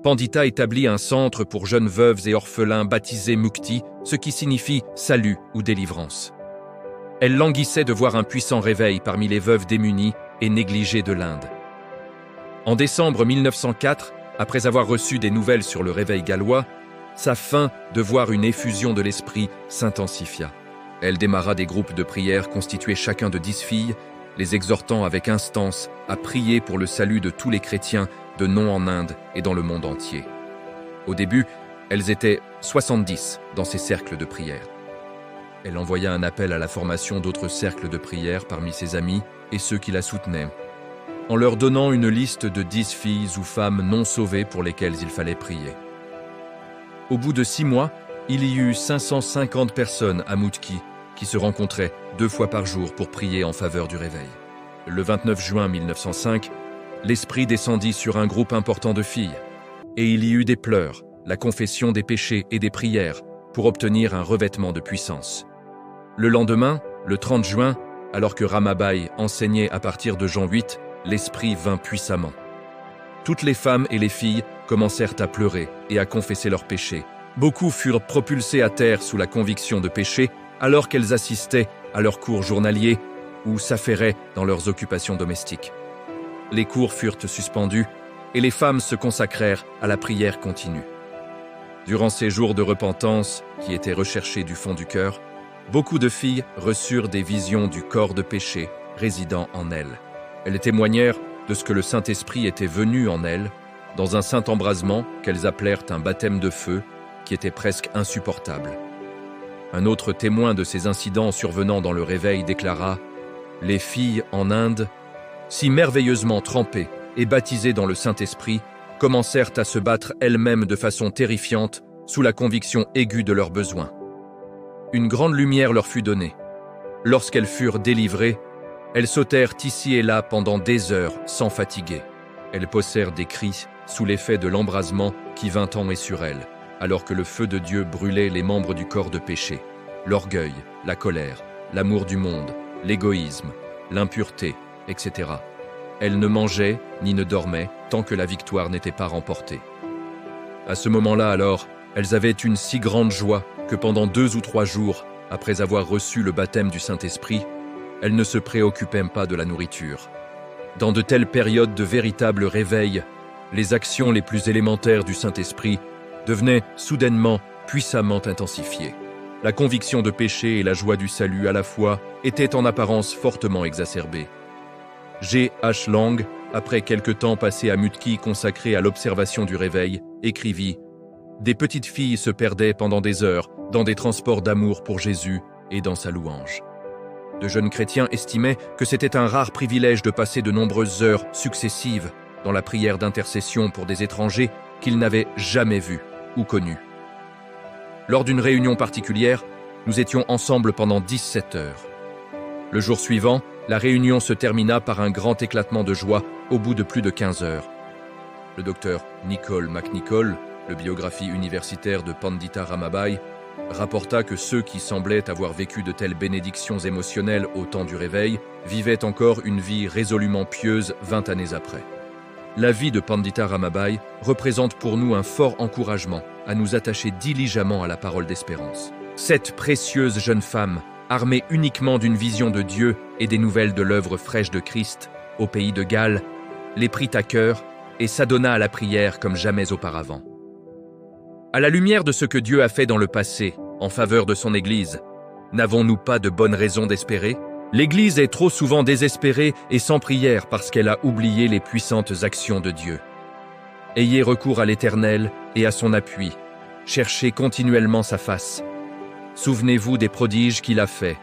Pandita établit un centre pour jeunes veuves et orphelins baptisé Mukti, ce qui signifie salut ou délivrance. Elle languissait de voir un puissant réveil parmi les veuves démunies et négligées de l'Inde. En décembre 1904, après avoir reçu des nouvelles sur le réveil gallois, sa faim de voir une effusion de l'esprit s'intensifia. Elle démarra des groupes de prière constitués chacun de 10 filles, les exhortant avec instance à prier pour le salut de tous les chrétiens de nom en Inde et dans le monde entier. Au début, elles étaient 70 dans ces cercles de prière. Elle envoya un appel à la formation d'autres cercles de prière parmi ses amis et ceux qui la soutenaient, en leur donnant une liste de 10 filles ou femmes non sauvées pour lesquelles il fallait prier. Au bout de 6 mois, il y eut 550 personnes à Mutki qui se rencontraient 2 fois par jour pour prier en faveur du réveil. Le 29 juin 1905, l'Esprit descendit sur un groupe important de filles, et il y eut des pleurs, la confession des péchés et des prières pour obtenir un revêtement de puissance. Le lendemain, le 30 juin, alors que Ramabai enseignait à partir de Jean 8, l'Esprit vint puissamment. Toutes les femmes et les filles commencèrent à pleurer et à confesser leurs péchés. Beaucoup furent propulsées à terre sous la conviction de péché alors qu'elles assistaient à leurs cours journaliers ou s'affairaient dans leurs occupations domestiques. Les cours furent suspendus et les femmes se consacrèrent à la prière continue. Durant ces jours de repentance qui étaient recherchés du fond du cœur, beaucoup de filles reçurent des visions du corps de péché résidant en elles. Elles témoignèrent de ce que le Saint-Esprit était venu en elles, dans un saint embrasement qu'elles appelèrent un baptême de feu, qui était presque insupportable. Un autre témoin de ces incidents survenant dans le réveil déclara « Les filles en Inde, si merveilleusement trempées et baptisées dans le Saint-Esprit, commencèrent à se battre elles-mêmes de façon terrifiante sous la conviction aiguë de leurs besoins. Une grande lumière leur fut donnée. Lorsqu'elles furent délivrées, elles sautèrent ici et là pendant des heures sans fatiguer. Elles poussèrent des cris sous l'effet de l'embrasement qui vint en et sur elles, alors que le feu de Dieu brûlait les membres du corps de péché, l'orgueil, la colère, l'amour du monde, l'égoïsme, l'impureté, etc. Elles ne mangeaient ni ne dormaient tant que la victoire n'était pas remportée. À ce moment-là alors, elles avaient une si grande joie que pendant 2 ou 3 jours, après avoir reçu le baptême du Saint-Esprit, elles ne se préoccupaient pas de la nourriture. Dans de telles périodes de véritable réveil, les actions les plus élémentaires du Saint-Esprit devenaient soudainement puissamment intensifiées. La conviction de péché et la joie du salut à la fois étaient en apparence fortement exacerbées. G. H. Lang, après quelque temps passé à Mutki consacré à l'observation du réveil, écrivit « Des petites filles se perdaient pendant des heures dans des transports d'amour pour Jésus et dans sa louange. » De jeunes chrétiens estimaient que c'était un rare privilège de passer de nombreuses heures successives dans la prière d'intercession pour des étrangers qu'ils n'avaient jamais vus ou connus. Lors d'une réunion particulière, nous étions ensemble pendant 17 heures. Le jour suivant, la réunion se termina par un grand éclatement de joie au bout de plus de 15 heures. Le docteur Nicole McNicol, le biographie universitaire de Pandita Ramabai, rapporta que ceux qui semblaient avoir vécu de telles bénédictions émotionnelles au temps du réveil vivaient encore une vie résolument pieuse 20 années après. La vie de Pandita Ramabai représente pour nous un fort encouragement à nous attacher diligemment à la parole d'espérance. Cette précieuse jeune femme, armée uniquement d'une vision de Dieu et des nouvelles de l'œuvre fraîche de Christ au pays de Galles, les prit à cœur et s'adonna à la prière comme jamais auparavant. À la lumière de ce que Dieu a fait dans le passé en faveur de son Église, n'avons-nous pas de bonnes raisons d'espérer ? L'Église est trop souvent désespérée et sans prière parce qu'elle a oublié les puissantes actions de Dieu. Ayez recours à l'Éternel et à son appui. Cherchez continuellement sa face. Souvenez-vous des prodiges qu'il a faits,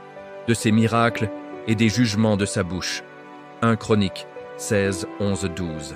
de ses miracles et des jugements de sa bouche. 1 Chroniques 16, 11, 12.